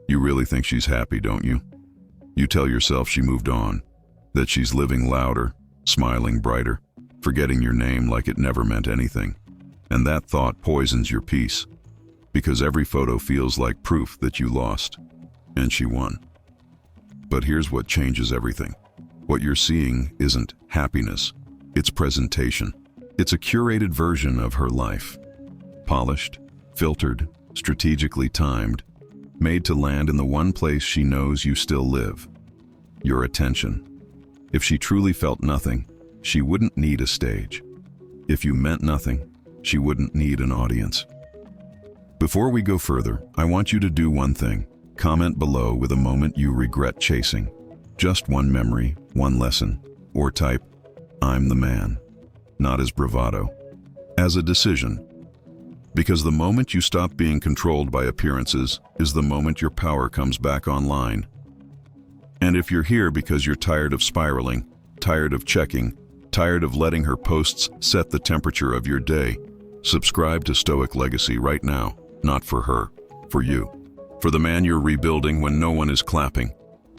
You really think she's happy, don't you? You tell yourself she moved on, that she's living louder, smiling brighter, forgetting your name like it never meant anything. And that thought poisons your peace, because every photo feels like proof that you lost, and she won. But here's what changes everything. What you're seeing isn't happiness, it's presentation. It's a curated version of her life. Polished, filtered, strategically timed, made to land in the one place she knows you still live: your attention. If she truly felt nothing, she wouldn't need a stage. If you meant nothing, she wouldn't need an audience. Before we go further, I want you to do one thing. Comment below with a moment you regret chasing. Just one memory, one lesson, or type, "I'm the man," not as bravado, as a decision. Because the moment you stop being controlled by appearances is the moment your power comes back online. And if you're here because you're tired of spiraling, tired of checking, tired of letting her posts set the temperature of your day, subscribe to Stoic Legacy right now. Not for her, for you. For the man you're rebuilding when no one is clapping,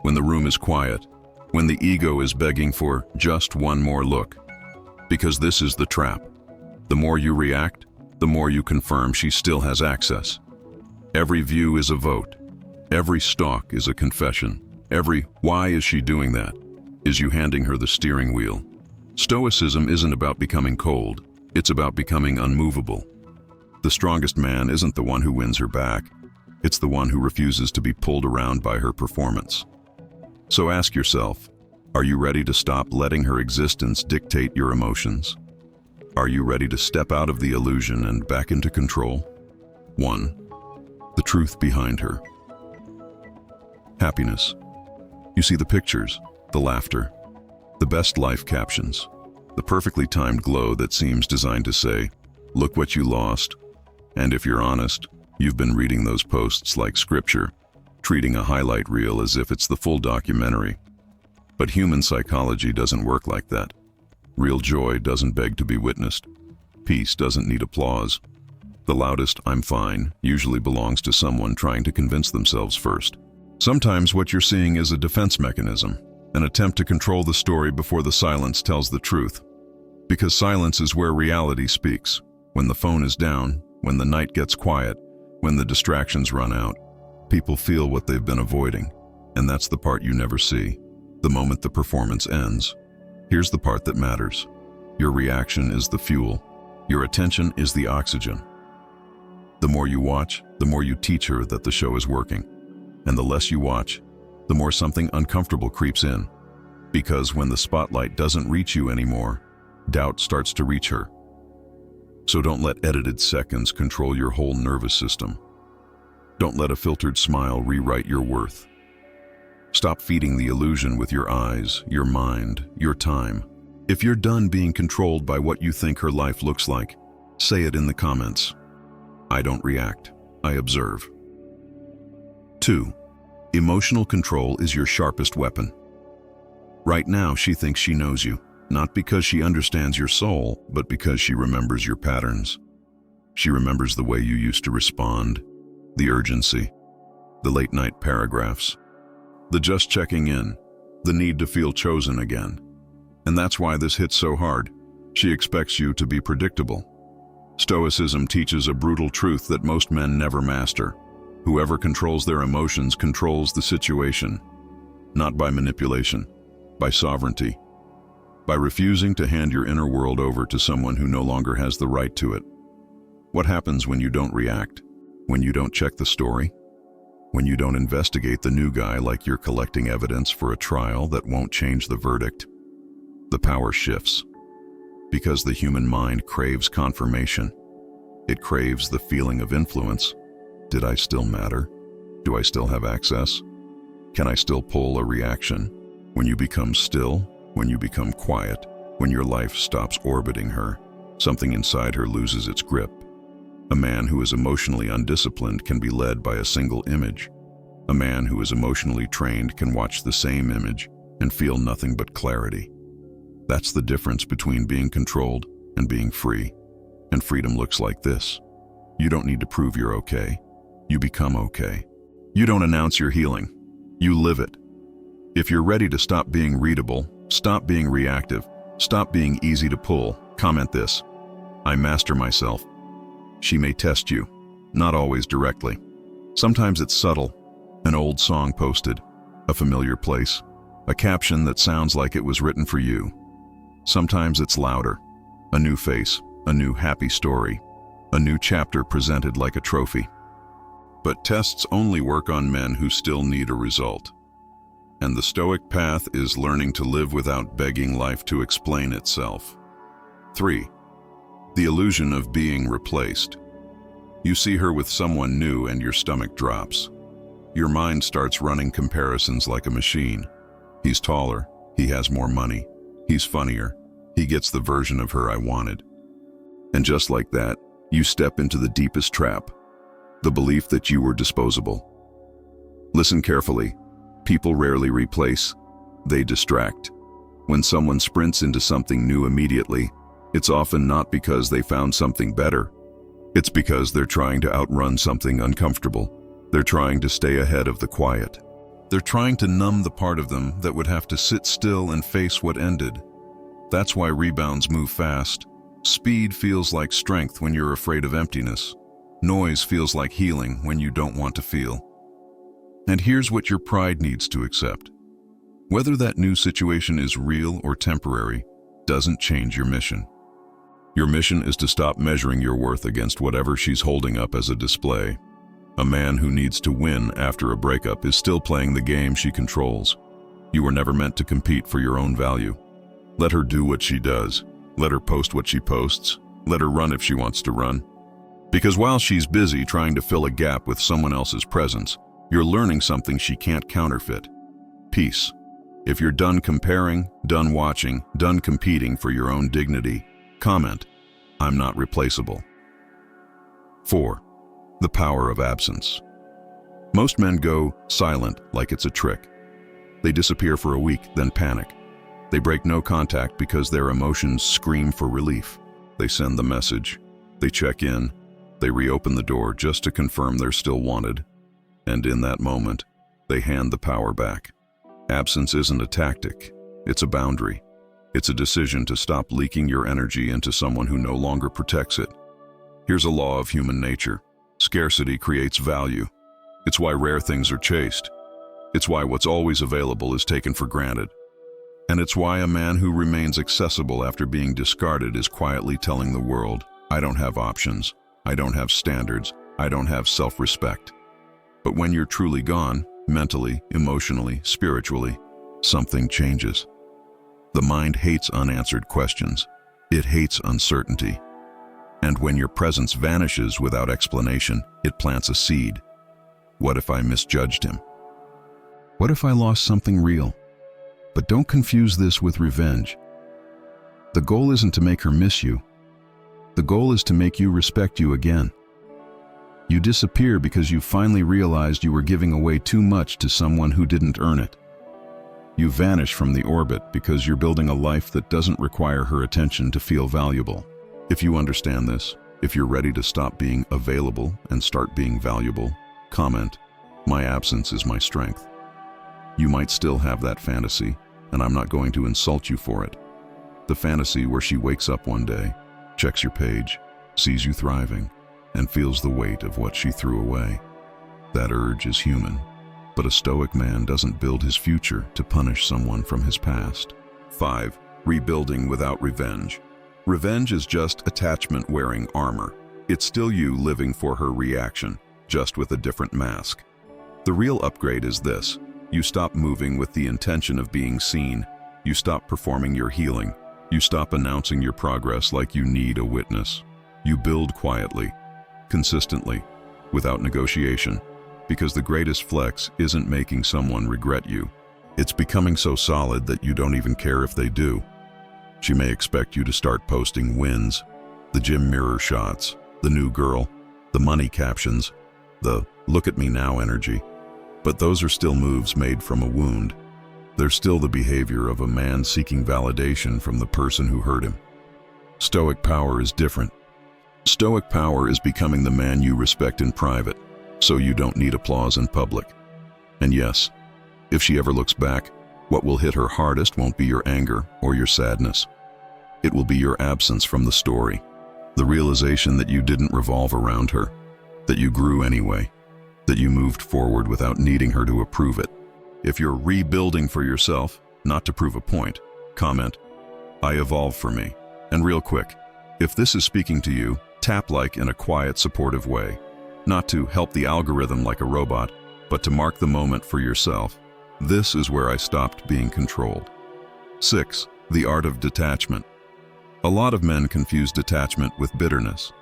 when the room is quiet, when the ego is begging for just one more look. Because this is the trap. The more you react, the more you confirm she still has access. Every view is a vote. Every stalk is a confession. Every "why is she doing that?" is you handing her the steering wheel. Stoicism isn't about becoming cold. It's about becoming unmovable. The strongest man isn't the one who wins her back. It's the one who refuses to be pulled around by her performance. So ask yourself, are you ready to stop letting her existence dictate your emotions? Are you ready to step out of the illusion and back into control? 1. The truth behind her. Happiness. You see the pictures, the laughter, the best life captions, the perfectly timed glow that seems designed to say, "Look what you lost." And if you're honest, you've been reading those posts like scripture, treating a highlight reel as if it's the full documentary. But human psychology doesn't work like that. Real joy doesn't beg to be witnessed. Peace doesn't need applause. The loudest "I'm fine" usually belongs to someone trying to convince themselves first. Sometimes what you're seeing is a defense mechanism, an attempt to control the story before the silence tells the truth. Because silence is where reality speaks. When the phone is down, when the night gets quiet, when the distractions run out, people feel what they've been avoiding. And that's the part you never see, the moment the performance ends. Here's the part that matters. Your reaction is the fuel. Your attention is the oxygen. The more you watch, the more you teach her that the show is working. And the less you watch, the more something uncomfortable creeps in. Because when the spotlight doesn't reach you anymore, doubt starts to reach her. So don't let edited seconds control your whole nervous system. Don't let a filtered smile rewrite your worth. Stop feeding the illusion with your eyes, your mind, your time. If you're done being controlled by what you think her life looks like, say it in the comments. I don't react, I observe. 2. Emotional control is your sharpest weapon. Right now, she thinks she knows you, not because she understands your soul, but because she remembers your patterns. She remembers the way you used to respond, the urgency, the late-night paragraphs, the just checking in, the need to feel chosen again. And that's why this hits so hard. She expects you to be predictable. Stoicism teaches a brutal truth that most men never master. Whoever controls their emotions controls the situation, not by manipulation, by sovereignty, by refusing to hand your inner world over to someone who no longer has the right to it. What happens when you don't react? When you don't check the story? When you don't investigate the new guy like you're collecting evidence for a trial that won't change the verdict? The power shifts. Because the human mind craves confirmation. It craves the feeling of influence. Did I still matter? Do I still have access? Can I still pull a reaction? When you become still, when you become quiet, when your life stops orbiting her, something inside her loses its grip. A man who is emotionally undisciplined can be led by a single image. A man who is emotionally trained can watch the same image and feel nothing but clarity. That's the difference between being controlled and being free. And freedom looks like this. You don't need to prove you're okay. You become okay. You don't announce your healing. You live it. If you're ready to stop being readable, stop being reactive, stop being easy to pull, comment this: I master myself. She may test you, not always directly. Sometimes it's subtle, an old song posted, a familiar place, a caption that sounds like it was written for you. Sometimes it's louder, a new face, a new happy story, a new chapter presented like a trophy. But tests only work on men who still need a result. And the Stoic path is learning to live without begging life to explain itself. 3. The illusion of being replaced. You see her with someone new and your stomach drops. Your mind starts running comparisons like a machine. He's taller, he has more money, he's funnier, he gets the version of her I wanted. And just like that, you step into the deepest trap, the belief that you were disposable. Listen carefully. People rarely replace, they distract. When someone sprints into something new immediately, it's often not because they found something better. It's because they're trying to outrun something uncomfortable. They're trying to stay ahead of the quiet. They're trying to numb the part of them that would have to sit still and face what ended. That's why rebounds move fast. Speed feels like strength when you're afraid of emptiness. Noise feels like healing when you don't want to feel. And here's what your pride needs to accept. Whether that new situation is real or temporary doesn't change your mission. Your mission is to stop measuring your worth against whatever she's holding up as a display. A man who needs to win after a breakup is still playing the game she controls. You were never meant to compete for your own value. Let her do what she does. Let her post what she posts. Let her run if she wants to run. Because while she's busy trying to fill a gap with someone else's presence, you're learning something she can't counterfeit: peace. If you're done comparing, done watching, done competing for your own dignity, comment, I'm not replaceable. 4. The power of absence. Most men go silent like it's a trick. They disappear for a week, then panic. They break no contact because their emotions scream for relief. They send the message, they check in, they reopen the door just to confirm they're still wanted. And in that moment, they hand the power back. Absence isn't a tactic, it's a boundary. It's a decision to stop leaking your energy into someone who no longer protects it. Here's a law of human nature. Scarcity creates value. It's why rare things are chased. It's why what's always available is taken for granted. And it's why a man who remains accessible after being discarded is quietly telling the world, I don't have options, I don't have standards, I don't have self-respect. But when you're truly gone, mentally, emotionally, spiritually, something changes. The mind hates unanswered questions. It hates uncertainty. And when your presence vanishes without explanation, it plants a seed. What if I misjudged him? What if I lost something real? But don't confuse this with revenge. The goal isn't to make her miss you. The goal is to make you respect you again. You disappear because you finally realized you were giving away too much to someone who didn't earn it. You vanish from the orbit because you're building a life that doesn't require her attention to feel valuable. If you understand this, if you're ready to stop being available and start being valuable, comment, my absence is my strength. You might still have that fantasy, and I'm not going to insult you for it. The fantasy where she wakes up one day, checks your page, sees you thriving, and feels the weight of what she threw away. That urge is human, but a Stoic man doesn't build his future to punish someone from his past. 5. Rebuilding without revenge. Revenge is just attachment wearing armor. It's still you living for her reaction, just with a different mask. The real upgrade is this: you stop moving with the intention of being seen. You stop performing your healing. You stop announcing your progress like you need a witness. You build quietly, consistently, without negotiation, because the greatest flex isn't making someone regret you. It's becoming so solid that you don't even care if they do. She may expect you to start posting wins, the gym mirror shots, the new girl, the money captions, the look at me now energy. But those are still moves made from a wound. They're still the behavior of a man seeking validation from the person who hurt him. Stoic power is different. Stoic power is becoming the man you respect in private, so you don't need applause in public. And yes, if she ever looks back, what will hit her hardest won't be your anger or your sadness. It will be your absence from the story, the realization that you didn't revolve around her, that you grew anyway, that you moved forward without needing her to approve it. If you're rebuilding for yourself, not to prove a point, comment, "I evolved for me." And real quick, if this is speaking to you, tap like in a quiet, supportive way, not to help the algorithm like a robot, but to mark the moment for yourself. This is where I stopped being controlled. 6. The art of detachment. A lot of men confuse detachment with bitterness.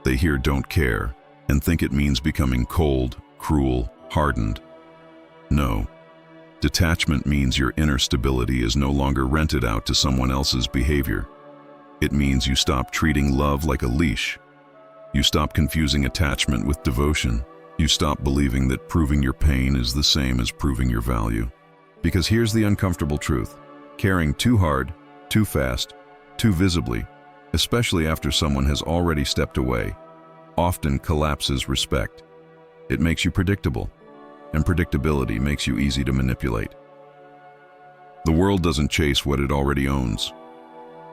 They hear "don't care" and think it means becoming cold, cruel, hardened. No. Detachment means your inner stability is no longer rented out to someone else's behavior. It means you stop treating love like a leash. You stop confusing attachment with devotion. You stop believing that proving your pain is the same as proving your value. Because here's the uncomfortable truth. Caring too hard, too fast, too visibly, especially after someone has already stepped away, often collapses respect. It makes you predictable, and predictability makes you easy to manipulate. The world doesn't chase what it already owns.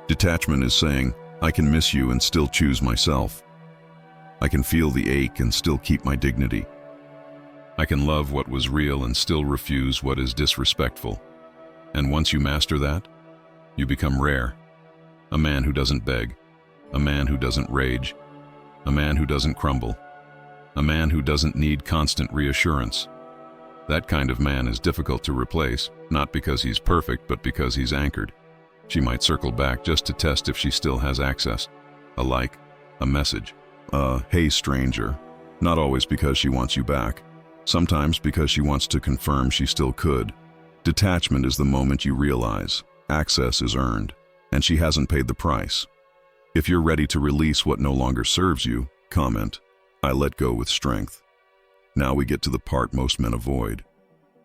Detachment is saying, "I can miss you and still choose myself. I can feel the ache and still keep my dignity. I can love what was real and still refuse what is disrespectful." And once you master that, you become rare. A man who doesn't beg, a man who doesn't rage, a man who doesn't crumble, a man who doesn't need constant reassurance. That kind of man is difficult to replace, not because he's perfect, but because he's anchored. She might circle back just to test if she still has access. A like, a message, "Hey stranger," not always because she wants you back, sometimes because she wants to confirm she still could. Detachment is the moment you realize access is earned, and she hasn't paid the price. If you're ready to release what no longer serves you, comment, "I let go with strength." Now we get to the part most men avoid.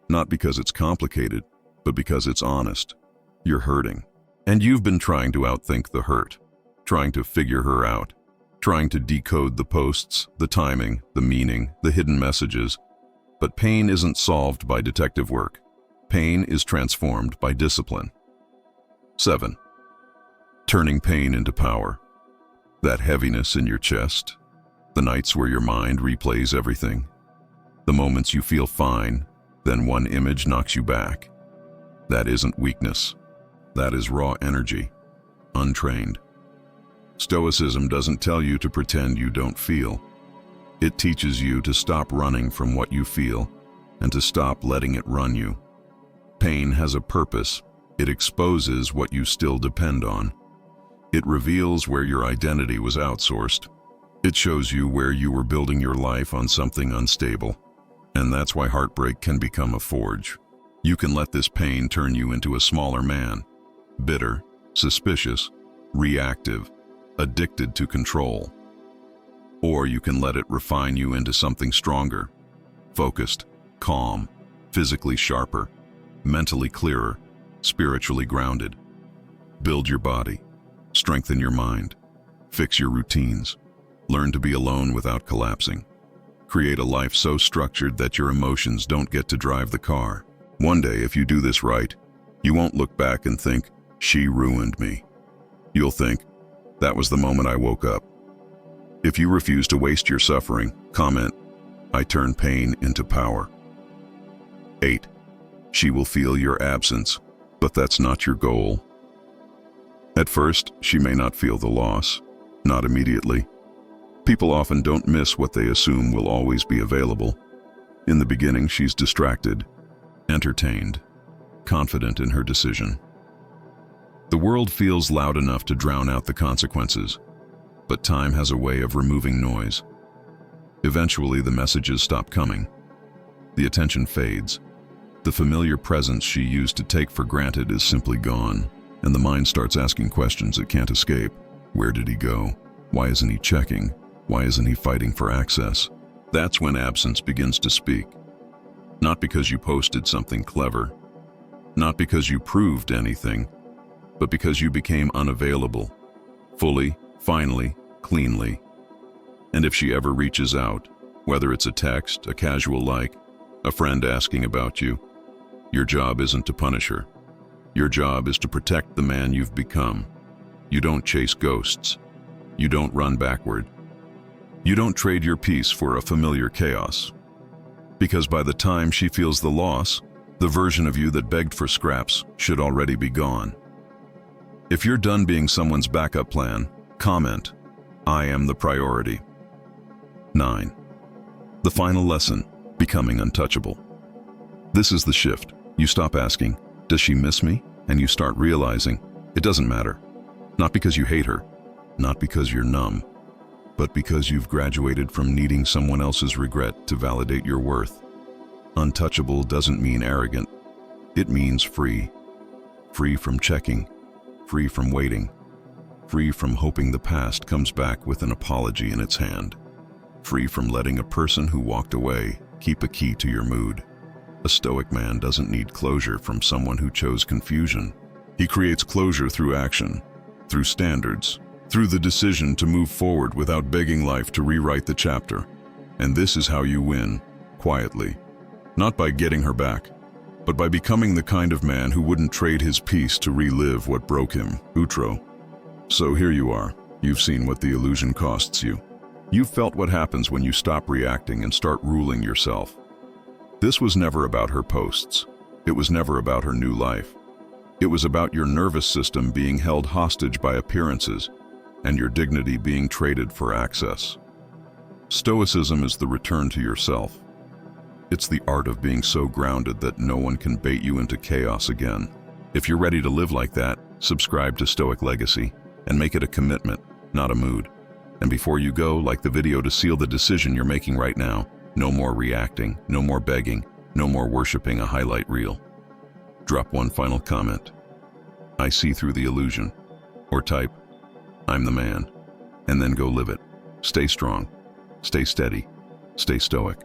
Not because it's complicated, but because it's honest. You're hurting. And you've been trying to outthink the hurt, trying to figure her out, trying to decode the posts, the timing, the meaning, the hidden messages. But pain isn't solved by detective work. Pain is transformed by discipline. 7. Turning pain into power. That heaviness in your chest, the nights where your mind replays everything, the moments you feel fine, then one image knocks you back. That isn't weakness. That is raw energy, untrained. Stoicism doesn't tell you to pretend you don't feel. It teaches you to stop running from what you feel and to stop letting it run you. Pain has a purpose. It exposes what you still depend on. It reveals where your identity was outsourced. It shows you where you were building your life on something unstable. And that's why heartbreak can become a forge. You can let this pain turn you into a smaller man. Bitter, suspicious, reactive, addicted to control. Or you can let it refine you into something stronger, focused, calm, physically sharper, mentally clearer, spiritually grounded. Build your body, strengthen your mind, fix your routines, learn to be alone without collapsing. Create a life so structured that your emotions don't get to drive the car. One day, if you do this right, you won't look back and think, "She ruined me." You'll think, "That was the moment I woke up." If you refuse to waste your suffering, comment, "I turn pain into power." 8. She will feel your absence, but that's not your goal. At first, she may not feel the loss, not immediately. People often don't miss what they assume will always be available. In the beginning, she's distracted, entertained, confident in her decision. The world feels loud enough to drown out the consequences, but time has a way of removing noise. Eventually, the messages stop coming. The attention fades. The familiar presence she used to take for granted is simply gone, and the mind starts asking questions it can't escape. Where did he go? Why isn't he checking? Why isn't he fighting for access? That's when absence begins to speak. Not because you posted something clever, not because you proved anything, but because you became unavailable, fully, finally, cleanly. And if she ever reaches out, Whether it's a text, a casual like, a friend asking about you, your job isn't to punish her. Your job is to protect the man you've become. You don't chase ghosts. You don't run backward. You don't trade your peace for a familiar chaos. Because by the time she feels the loss, the version of you that begged for scraps should already be gone. If you're done being someone's backup plan, comment, "I am the priority." 9. The final lesson, becoming untouchable. This is the shift. You stop asking, "Does she miss me?" and you start realizing, it doesn't matter. Not because you hate her, not because you're numb, but because you've graduated from needing someone else's regret to validate your worth. Untouchable doesn't mean arrogant. It means free. Free from checking, free from waiting, free from hoping the past comes back with an apology in its hand, free from letting a person who walked away keep a key to your mood. A Stoic man doesn't need closure from someone who chose confusion. He creates closure through action, through standards, through the decision to move forward without begging life to rewrite the chapter. And this is how you win, quietly. Not by getting her back, but by becoming the kind of man who wouldn't trade his peace to relive what broke him. Outro. So here you are. You've seen what the illusion costs you. You've felt what happens when you stop reacting and start ruling yourself. This was never about her posts. It was never about her new life. It was about your nervous system being held hostage by appearances and your dignity being traded for access. Stoicism is the return to yourself. It's the art of being so grounded that no one can bait you into chaos again. If you're ready to live like that, subscribe to Stoic Legacy and make it a commitment, not a mood. And before you go, like the video to seal the decision you're making right now. No more reacting, no more begging, no more worshiping a highlight reel. Drop one final comment. "I see through the illusion." Or type, "I'm the man," and then go live it. Stay strong, stay steady, stay stoic.